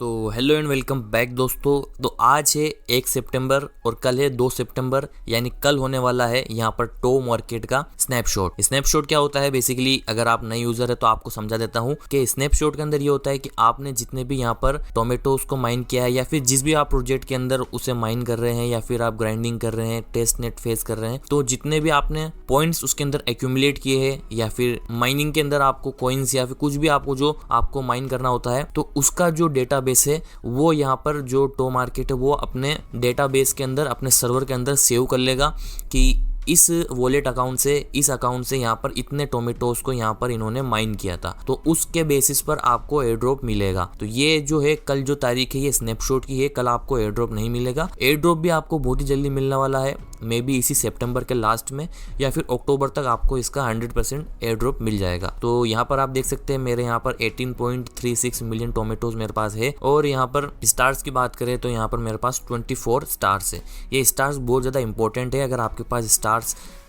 तो hello and welcome back दोस्तों। तो आज है 1 सितंबर और कल है 2 सितंबर, यानी कल होने वाला है यहाँ पर टो मार्केट का स्नैपशॉट। स्नैपशॉट क्या होता है बेसिकली, अगर आप नए यूजर है तो आपको समझा देता हूँ कि स्नैपशॉट के अंदर ये होता है कि आपने जितने भी यहाँ पर टोमेटोज को माइन किया है या फिर जिस भी आप प्रोजेक्ट के अंदर उसे माइन कर रहे हैं या फिर आप ग्राइंडिंग कर रहे हैं, टेस्ट नेट फेस कर रहे हैं, तो जितने भी आपने पॉइंट्स उसके अंदर एक्यूमुलेट किए हैं या फिर माइनिंग के अंदर आपको कॉइन्स या फिर कुछ भी आपको जो आपको माइन करना होता है, तो उसका जो डेटाबेस है वो यहाँ पर जो टो मार्केट है वो अपने डेटाबेस के अंदर अपने सर्वर के अंदर सेव कर लेगा कि इस वॉलेट अकाउंट से इस अकाउंट से यहाँ पर इतने टोमेटोज को यहाँ पर इन्होंने माइन किया था, तो उसके बेसिस पर आपको एयर ड्रॉप मिलेगा। तो ये जो है कल जो तारीख है ये स्नैपशॉट की है, कल आपको एयर ड्रॉप नहीं मिलेगा। एयर ड्रॉप भी आपको बहुत ही जल्दी मिलने वाला है, मे बी इसी सितंबर के लास्ट में या फिर अक्टूबर तक आपको इसका 100% एयर ड्रॉप मिल जाएगा। तो यहाँ पर आप देख सकते हैं मेरे यहाँ पर 18.36 मिलियन टोमेटोज मेरे पास है। और यहाँ पर स्टार्स की बात करें तो यहाँ पर मेरे पास 24 स्टार्स है। ये स्टार्स बहुत ज़्यादा इंपॉर्टेंट है। अगर आपके पास स्टार्स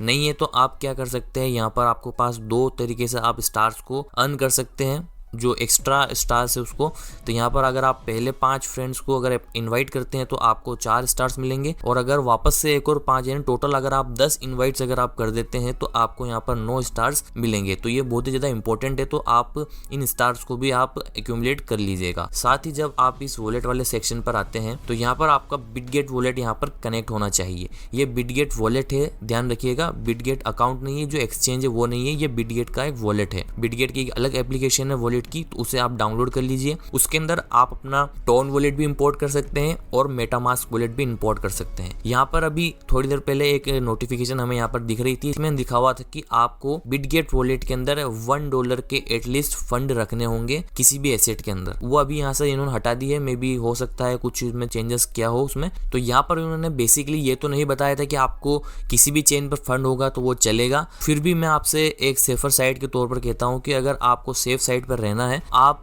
नहीं है तो आप क्या कर सकते हैं, यहाँ पर आपको पास दो तरीके से आप स्टार्स को अर्न कर सकते हैं, जो एक्स्ट्रा स्टार्स है उसको। तो यहाँ पर अगर आप पहले 5 फ्रेंड्स को अगर इनवाइट करते हैं तो आपको 4 स्टार्स मिलेंगे, और अगर वापस से एक और 5 यानी टोटल अगर आप 10 इनवाइट्स अगर आप कर देते हैं तो आपको यहाँ पर 9 स्टार्स मिलेंगे। तो ये बहुत ही ज़्यादा इंपॉर्टेंट है, तो आप इन स्टार्स को भी आप एक्यूमुलेट कर लीजिएगा। साथ ही जब आप इस वॉलेट वाले सेक्शन पर आते हैं तो यहाँ पर आपका बिटगेट वॉलेट यहाँ पर कनेक्ट होना चाहिए। ये बिटगेट वॉलेट है, ध्यान रखिएगा, बिटगेट अकाउंट नहीं है, जो एक्सचेंज है वो नहीं है, ये बिटगेट का एक वॉलेट है। बिटगेट की एक अलग एप्लीकेशन है वॉलेट की, तो उसे आप डाउनलोड कर लीजिए। उसके अंदर आप अपना टोन वॉलेट भी इंपोर्ट कर सकते हैं और मेटामास्क वॉलेट भी इंपोर्ट कर सकते हैं। यहाँ पर अभी थोड़ी देर पहले एक नोटिफिकेशन हमें यहाँ पर दिख रही थी, इसमें दिखा हुआ था कि आपको बिटगेट वॉलेट के अंदर $1 के एटलीस्ट फंड रखने होंगे किसी भी एसेट के अंदर। वो अभी यहाँ से इन्होंने हटा दी है, मे बी हो सकता है कुछ में चेंजेस किया हो उसमें। तो यहाँ पर उन्होंने बेसिकली ये तो नहीं बताया था कि आपको किसी भी चेन पर फंड होगा तो वो चलेगा। फिर भी मैं आपसे एक सेफर साइड के तौर पर कहता हूँ कि अगर आपको सेफ साइड पर रहना है, आप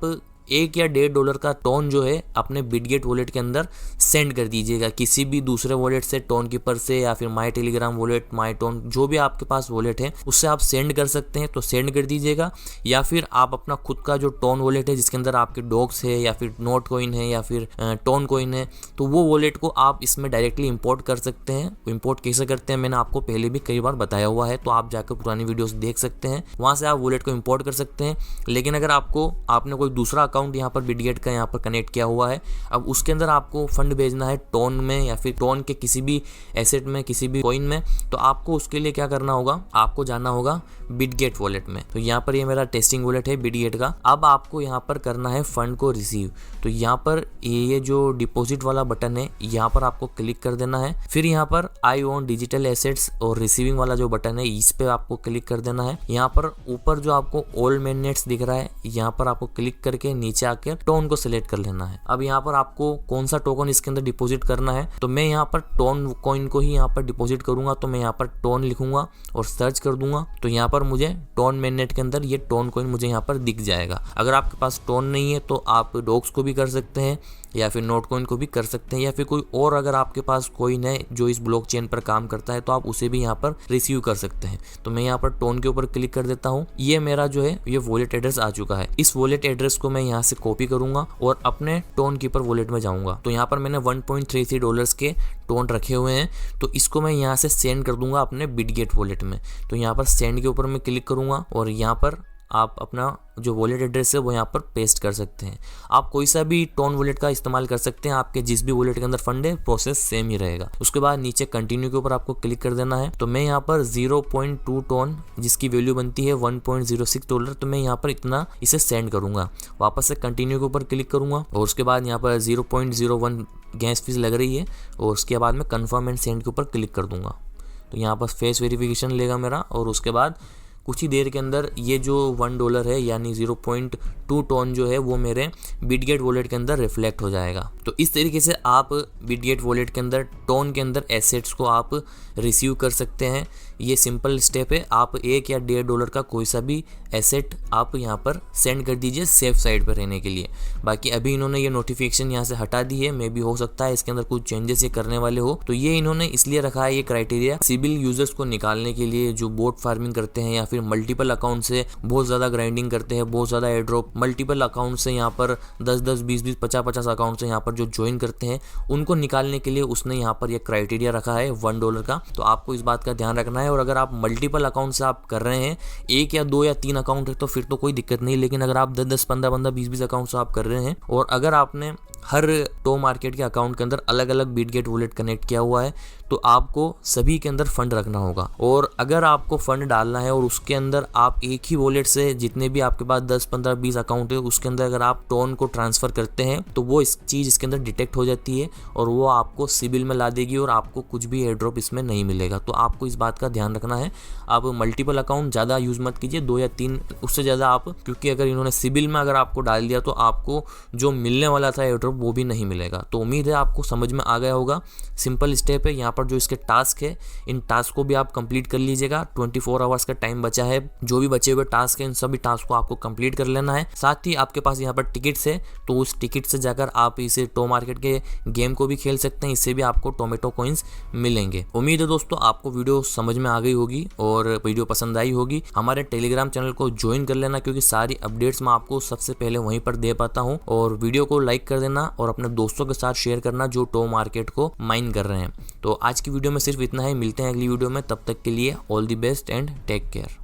$1 या $1.5 का टोन जो है अपने बिटगेट वॉलेट के अंदर सेंड कर दीजिएगा किसी भी दूसरे वॉलेट से, टोन कीपर से या फिर माई टेलीग्राम वॉलेट, माई टोन, जो भी आपके पास वॉलेट है उससे आप सेंड कर सकते हैं, तो सेंड कर दीजिएगा। या फिर आप अपना खुद का जो टोन वॉलेट है जिसके अंदर आपके डॉग्स है या फिर नोट कॉइन है या फिर टोन कॉइन है, तो वो वॉलेट को आप इसमें डायरेक्टली इंपोर्ट कर सकते हैं। इंपोर्ट कैसे करते हैं मैंने आपको पहले भी कई बार बताया हुआ है, तो आप जाकर पुरानी वीडियोस देख सकते हैं, वहां से आप वॉलेट को इंपोर्ट कर सकते हैं। लेकिन अगर आपने कोई दूसरा अकाउंट यहाँ पर बिटगेट का यहाँ पर कनेक्ट किया हुआ है, अब उसके अंदर आपको फंड भेजना है टोन में या फिर टोन के किसी भी एसेट में, किसी भी कॉइन में, तो आपको उसके लिए क्या करना होगा, आपको जाना होगा बिटगेट वॉलेट में। तो यहाँ पर ये मेरा टेस्टिंग वॉलेट है बिटगेट का। अब आपको यहाँ पर करना है फंड को रिसीव। तो यहाँ पर ये जो डिपॉजिट वाला बटन है यहाँ पर आपको क्लिक कर देना है। फिर यहाँ पर आई ओन डिजिटल एसेट्स और रिसीविंग वाला जो बटन है इस पे आपको क्लिक कर देना है। यहाँ पर ऊपर जो आपको ऑल मेननेट्स दिख रहा है यहाँ पर आपको क्लिक करके नीचे आकर टोन को सिलेक्ट कर लेना है। अब यहाँ पर आपको कौन सा टोकन इसके अंदर डिपॉजिट करना है, तो मैं यहाँ पर टोन कॉइन को ही यहाँ पर डिपॉजिट करूंगा। तो मैं यहाँ पर टोन लिखूंगा और सर्च कर दूंगा, तो यहाँ पर मुझे टोन मेननेट के अंदर ये टोन कॉइन मुझे यहाँ पर दिख जाएगा। अगर आपके पास टोन नहीं है तो आप डॉग्स को भी कर सकते हैं या फिर नोट कॉइन को भी कर सकते हैं, या फिर कोई और अगर आपके पास कॉइन है जो इस ब्लॉकचेन पर काम करता है तो आप उसे भी यहाँ पर रिसीव कर सकते हैं। तो मैं यहाँ पर टोन के ऊपर क्लिक कर देता हूँ। ये मेरा जो है ये वॉलेट एड्रेस आ चुका है। इस वॉलेट एड्रेस को मैं यहाँ से कॉपी करूंगा और अपने टोन कीपर वॉलेट में जाऊंगा। तो यहाँ पर मैंने $1.33 के टोन रखे हुए हैं, तो इसको मैं यहाँ से सेंड कर दूंगा अपने बिटगेट वॉलेट में। तो यहाँ पर सेंड के ऊपर मैं क्लिक करूंगा और यहाँ पर आप अपना जो वॉलेट एड्रेस है वो यहाँ पर पेस्ट कर सकते हैं। आप कोई सा भी टोन वॉलेट का इस्तेमाल कर सकते हैं, आपके जिस भी वॉलेट के अंदर फंड है प्रोसेस सेम ही रहेगा। उसके बाद नीचे कंटिन्यू के ऊपर आपको क्लिक कर देना है। तो मैं यहाँ पर 0.2 टोन जिसकी वैल्यू बनती है $1.06, तो मैं यहाँ पर इतना इसे सेंड करूंगा। वापस से कंटिन्यू के ऊपर क्लिक करूंगा और उसके बाद यहाँ पर 0.01 गैस फीस लग रही है और उसके बाद मैं कन्फर्म एंड सेंड के ऊपर क्लिक कर दूंगा। तो यहाँ पर फेस वेरिफिकेशन लेगा मेरा और उसके बाद कुछ ही देर के अंदर ये जो $1 है यानी 0.2 टोन जो है वो मेरे बिटगेट वॉलेट के अंदर रिफ्लेक्ट हो जाएगा। तो इस तरीके से आप बिटगेट वॉलेट के अंदर टोन के अंदर एसेट्स को आप रिसीव कर सकते हैं। ये सिंपल स्टेप है। आप $1 या $1.5 का कोई सा भी एसेट आप यहाँ पर सेंड कर दीजिए सेफ साइड पर रहने के लिए। बाकी अभी इन्होंने ये नोटिफिकेशन यहाँ से हटा दी है, मे भी हो सकता है इसके अंदर कुछ चेंजेस ये करने वाले हो। तो ये इन्होंने इसलिए रखा है ये क्राइटेरिया सिविल यूजर्स को निकालने के लिए जो बोट फार्मिंग करते हैं या फिर फिर मल्टीपल अकाउंट से बहुत ज़्यादा ग्राइंडिंग करते हैं, बहुत ज़्यादा एयर ड्रॉप, मल्टीपल अकाउंट से यहाँ पर 10-10, 20-20, 50-50 अकाउंट से यहाँ पर जो ज्वाइन करते हैं उनको निकालने के लिए उसने यहाँ पर यह क्राइटेरिया रखा है $1 का। तो आपको इस बात का ध्यान रखना है। और अगर आप मल्टीपल अकाउंट से आप कर रहे हैं, 1 या 2 या 3 अकाउंट है तो फिर तो कोई दिक्कत नहीं, लेकिन अगर आप 10-10, 15-15, 20-20 अकाउंट से आप कर रहे हैं और अगर आपने हर टो मार्केट के अकाउंट के अंदर अलग अलग बिटगेट वॉलेट कनेक्ट किया हुआ है तो आपको सभी के अंदर फंड रखना होगा। और अगर आपको फंड डालना है और उसके अंदर आप एक ही वॉलेट से जितने भी आपके पास 10, 15, 20 अकाउंट है उसके अंदर अगर आप टोन को ट्रांसफ़र करते हैं तो वो इस चीज़ इसके अंदर डिटेक्ट हो जाती है और वो आपको सिबिल में ला देगी और आपको कुछ भी एयर ड्रॉप इसमें नहीं मिलेगा। तो आपको इस बात का ध्यान रखना है। आप मल्टीपल अकाउंट ज़्यादा यूज़ मत कीजिए, 2 या 3 उससे ज़्यादा आप, क्योंकि अगर इन्होंने सिबिल में अगर आपको डाल दिया तो आपको जो मिलने वाला था एयर ड्रॉप वो भी नहीं मिलेगा। तो उम्मीद है आपको समझ में आ गया होगा। सिंपल स्टेप है। यहाँ पर जो इसके टास्क है इन टास्क को भी आप कंप्लीट कर लीजिएगा। 24 आवर्स का टाइम बचा है। जो भी बचे हुए टास्क है इन सभी टास्क को आपको कंप्लीट कर लेना है। साथ ही आपके पास यहाँ पर टिकट्स है तो उस टिकट से जाकर आप इसे टो मार्केट के गेम को भी खेल सकते हैं। इससे भी आपको टोमेटो कॉइन्स मिलेंगे। उम्मीद है दोस्तों आपको वीडियो समझ में आ गई होगी और वीडियो पसंद आई होगी। हमारे टेलीग्राम चैनल को ज्वाइन कर लेना क्योंकि सारी अपडेट्स मैं आपको सबसे पहले वहीं पर दे पाता हूँ। और वीडियो को लाइक कर देना और अपने दोस्तों के साथ शेयर करना जो टो मार्केट को माइन कर रहे हैं। तो आज की वीडियो में सिर्फ इतना ही। मिलते हैं अगली वीडियो में, तब तक के लिए all the best and take care.